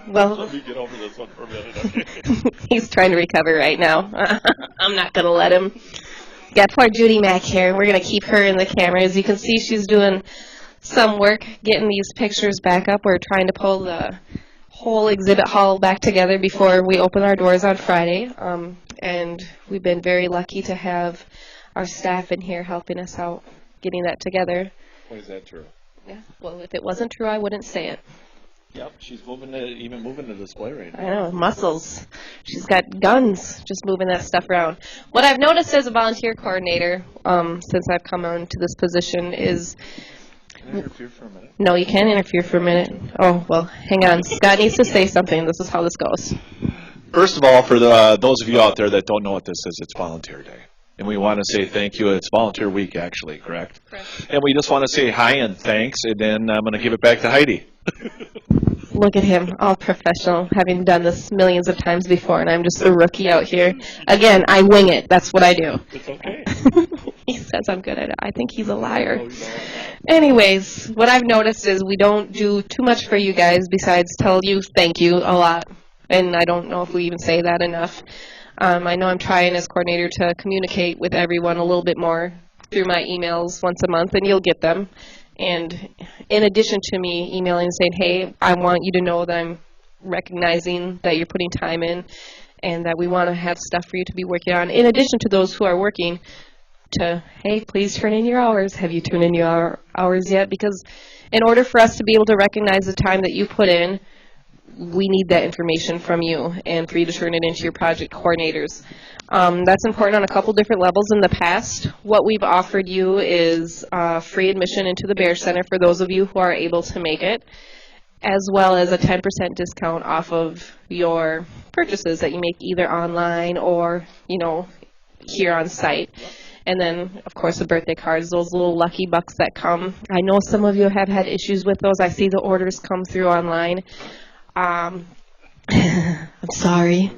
Well, let me get over this one for a minute, okay? he's trying to recover right now. I'm not going to let him. Got poor Judy Mack here. We're going to keep her in the camera. As you can see, she's doing some work getting these pictures back up. We're trying to pull the whole exhibit hall back together before we open our doors on Friday. And we've been very lucky to have our staff in here helping us out getting that together. Why is that true? Yeah. Well, if it wasn't true, I wouldn't say it. Yep, she's even moving the display right now. I know, muscles. She's got guns just moving that stuff around. What I've noticed as a volunteer coordinator since I've come on to this position is... Can I interfere for a minute? No, you can't interfere for a minute. Oh, well, hang on. Scott needs to say something. This is how this goes. First of all, for those of you out there that don't know what this is, it's Volunteer Day. And we want to say thank you. It's Volunteer Week, actually, correct? Correct. And we just want to say hi and thanks, and then I'm going to give it back to Heidi. Look at him, all professional, having done this millions of times before, and I'm just a rookie out here. Again, I wing it. That's what I do. It's okay. He says I'm good at it. I think he's a liar. Anyways, what I've noticed is we don't do too much for you guys besides tell you thank you a lot. And I don't know if we even say that enough. I know I'm trying as coordinator to communicate with everyone a little bit more through my emails once a month, and you'll get them. And in addition to me emailing and saying, hey, I want you to know that I'm recognizing that you're putting time in and that we want to have stuff for you to be working on, in addition to those who are working, to, hey, please turn in your hours. Have you turned in your hours yet? Because in order for us to be able to recognize the time that you put in, we need that information from you and for you to turn it into your project coordinators. That's important on a couple different levels. In the past, what we've offered you is free admission into the Bear Center for those of you who are able to make it, as well as a 10% discount off of your purchases that you make either online or, here on site. And then, of course, the birthday cards, those little lucky bucks that come. I know some of you have had issues with those. I see the orders come through online. I'm sorry.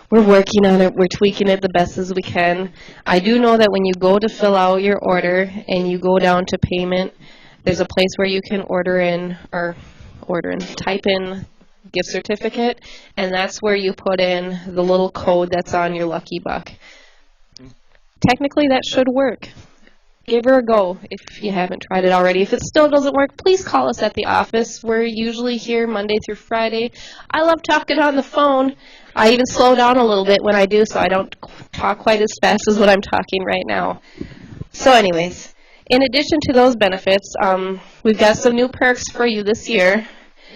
We're working on it. We're tweaking it the best as we can. I do know that when you go to fill out your order and you go down to payment, there's a place where you can type in gift certificate, and that's where you put in the little code that's on your lucky buck. Technically, that should work. Give her a go if you haven't tried it already. If it still doesn't work, please call us at the office. We're usually here Monday through Friday. I love talking on the phone. I even slow down a little bit when I do, so I don't talk quite as fast as what I'm talking right now. So anyways, in addition to those benefits, we've got some new perks for you this year.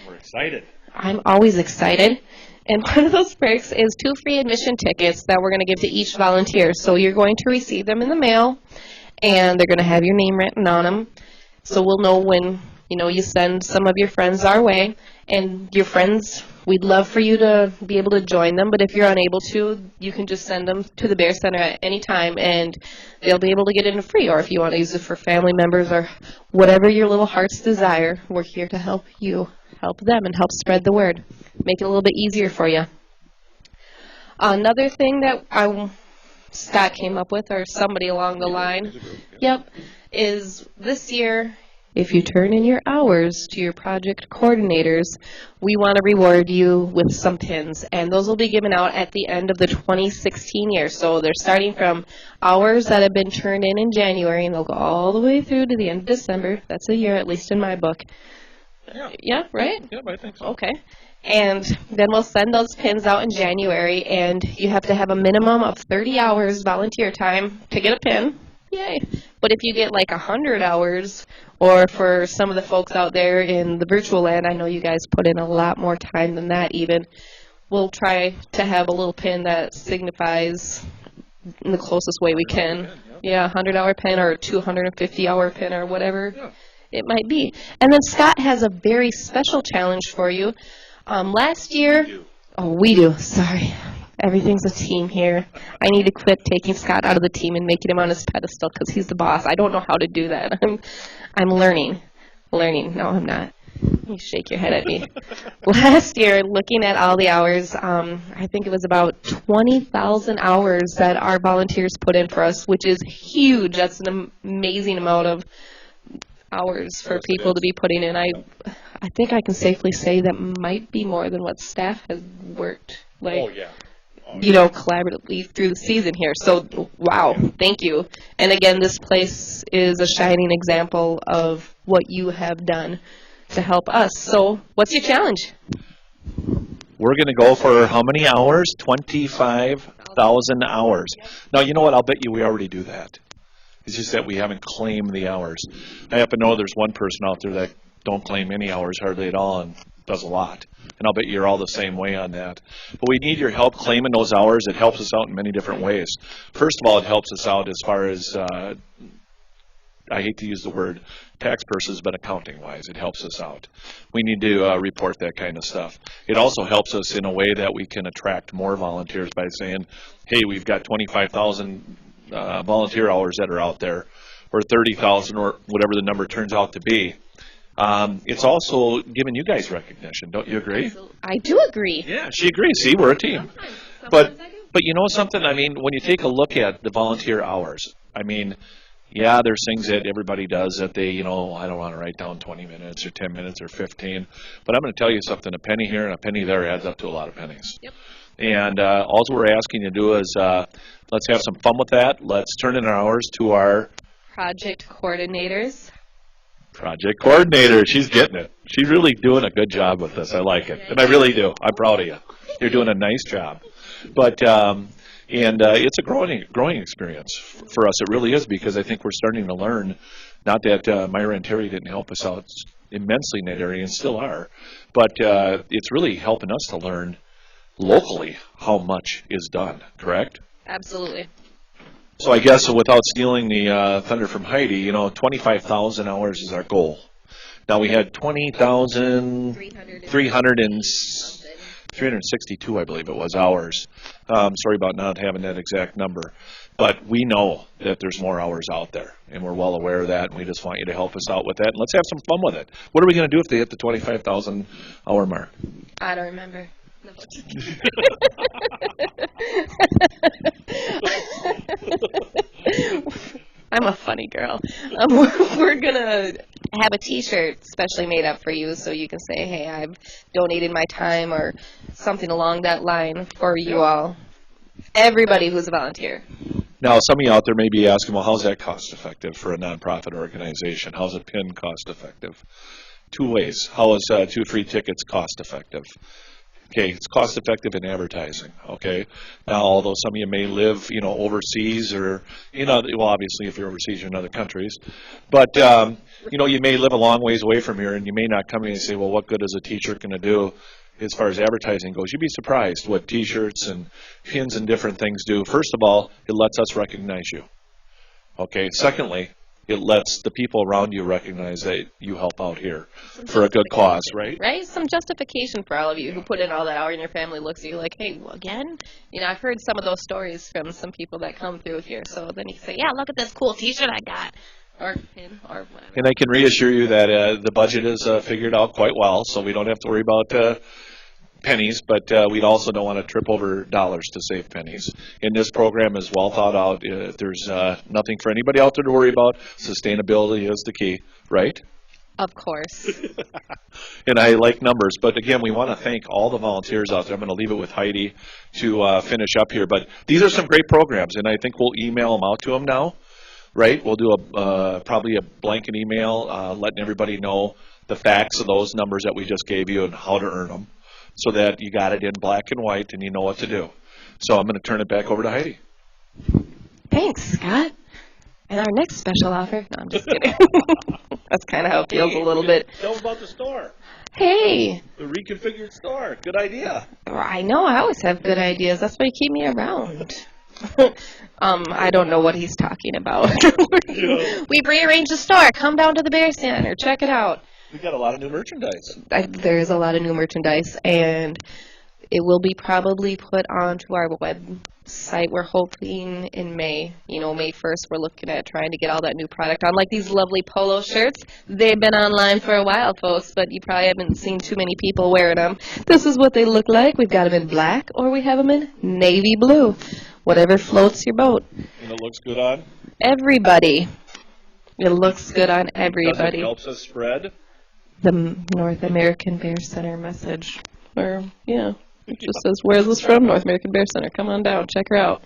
We're excited. I'm always excited. And one of those perks is 2 free admission tickets that we're going to give to each volunteer. So you're going to receive them in the mail, and they're going to have your name written on them. So we'll know when, you send some of your friends our way. And your friends, we'd love for you to be able to join them, but if you're unable to, you can just send them to the Bear Center at any time, and they'll be able to get in free. Or if you want to use it for family members or whatever your little heart's desire, we're here to help you, help them, and help spread the word. Make it a little bit easier for you. Another thing that Scott came up with, or somebody along the line, is this year, if you turn in your hours to your project coordinators, we want to reward you with some pins, and those will be given out at the end of the 2016 year. So they're starting from hours that have been turned in January, and they'll go all the way through to the end of December. That's a year, at least in my book. Yeah, right? Yeah, I think so. Okay. And then we'll send those pins out in January, and you have to have a minimum of 30 hours volunteer time to get a pin. Yay. But if you get like 100 hours, or for some of the folks out there in the virtual land, I know you guys put in a lot more time than that even, we'll try to have a little pin that signifies in the closest way we can. Yeah, 100-hour pin or 250-hour pin or whatever it might be. And then Scott has a very special challenge for you. Last year, we do. Sorry. Everything's a team here. I need to quit taking Scott out of the team and making him on his pedestal because he's the boss. I don't know how to do that. I'm learning. No, I'm not. You shake your head at me. Last year, looking at all the hours, I think it was about 20,000 hours that our volunteers put in for us, which is huge. That's an amazing amount of hours for Yes, it people to is. be putting in. I think I can safely say that might be more than what staff has worked, collaboratively through the season here. So, wow, thank you. And again, this place is a shining example of what you have done to help us. So, what's your challenge? We're going to go for how many hours? 25,000 hours. Now, you know what? I'll bet you we already do that. It's just that we haven't claimed the hours. I happen to know there's one person out there that don't claim any hours hardly at all and does a lot. And I'll bet you're all the same way on that. But we need your help claiming those hours. It helps us out in many different ways. First of all, it helps us out as far as, I hate to use the word tax purposes, but accounting-wise, it helps us out. We need to report that kind of stuff. It also helps us in a way that we can attract more volunteers by saying, hey, we've got 25,000 volunteer hours that are out there, or 30,000, or whatever the number turns out to be. It's also giving you guys recognition. Don't you agree? I do agree. Yeah, she agrees. See, we're a team. But you know something? I mean, when you take a look at the volunteer hours, I mean, yeah, there's things that everybody does that they, I don't want to write down 20 minutes or 10 minutes or 15. But I'm going to tell you something. A penny here and a penny there adds up to a lot of pennies. Yep. And all we're asking you to do is let's have some fun with that. Let's turn in our hours to our project coordinators. Project coordinator. She's getting it. She's really doing a good job with this. I like it. And I really do. I'm proud of you. You're doing a nice job. But it's a growing experience for us. It really is, because I think we're starting to learn, not that Myra and Terry didn't help us out immensely in that area and still are, but it's really helping us to learn locally how much is done, correct? Absolutely. So I guess without stealing the thunder from Heidi, 25,000 hours is our goal. Now we had 362, I believe it was, hours. Sorry about not having that exact number. But we know that there's more hours out there, and we're well aware of that, and we just want you to help us out with that. And let's have some fun with it. What are we going to do if they hit the 25,000 hour mark? I don't remember. No. I'm a funny girl. We're going to have a t-shirt specially made up for you so you can say, hey, I've donated my time or something along that line for you all. Everybody who's a volunteer. Now, some of you out there may be asking, well, how's that cost effective for a nonprofit organization? How's a pin cost effective? Two ways. How is 2 free tickets cost effective? Okay, it's cost effective in advertising, okay? Now, although some of you may live, overseas or, well, obviously if you're overseas, you're in other countries. But, you may live a long ways away from here, and you may not come in and say, well, what good is a t-shirt going to do as far as advertising goes? You'd be surprised what t-shirts and pins and different things do. First of all, it lets us recognize you, okay? Secondly, it lets the people around you recognize that you help out here for a good cause, right? Right? Some justification for all of you who put in all that hour, and your family looks at you like, hey, again? I've heard some of those stories from some people that come through here. So then you say, yeah, look at this cool t-shirt I got. Or pin, or whatever. And I can reassure you that the budget is figured out quite well, so we don't have to worry about pennies, but we also don't want to trip over dollars to save pennies. And this program is well thought out. There's nothing for anybody out there to worry about. Sustainability is the key, right? Of course. And I like numbers, but again, we want to thank all the volunteers out there. I'm going to leave it with Heidi to finish up here, but these are some great programs, and I think we'll email them out to them now, right? We'll do probably a blanket email letting everybody know the facts of those numbers that we just gave you and how to earn them, so that you got it in black and white and you know what to do. So I'm going to turn it back over to Heidi. Thanks, Scott. And our next special offer, no, I'm just kidding. That's kind of how it feels a little bit. Tell them about the store. Hey. The reconfigured store. Good idea. I know, I always have good ideas. That's why you keep me around. I don't know what he's talking about. We've rearranged the store. Come down to the Bear Center. Check it out. We got a lot of new merchandise. There's a lot of new merchandise, and it will be probably put onto our website. We're hoping in May. May 1st, we're looking at trying to get all that new product on, like these lovely polo shirts. They've been online for a while, folks, but you probably haven't seen too many people wearing them. This is what they look like. We've got them in black, or we have them in navy blue. Whatever floats your boat. And it looks good on? Everybody. It looks good on Because it everybody. helps us spread. The North American Bear Center message. Or, yeah, it just says, where is this from? North American Bear Center. Come on down, check her out.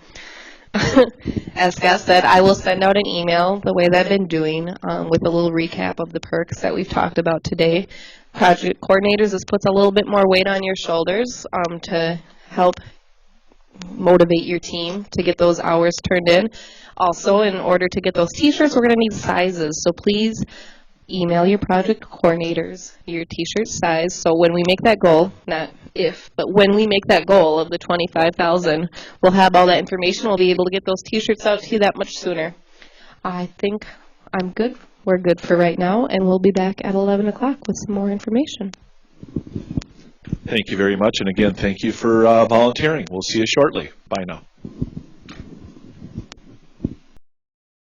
As Scott said, I will send out an email the way that I've been doing with a little recap of the perks that we've talked about today. Project coordinators, this puts a little bit more weight on your shoulders to help motivate your team to get those hours turned in. Also, in order to get those t-shirts, we're going to need sizes. So please email your project coordinators your t-shirt size. So when we make that goal, not if, but when we make that goal of the 25,000, we'll have all that information. We'll be able to get those t-shirts out to you that much sooner. I think I'm good. We're good for right now, and we'll be back at 11 o'clock with some more information. Thank you very much. And again, thank you for volunteering. We'll see you shortly. Bye now.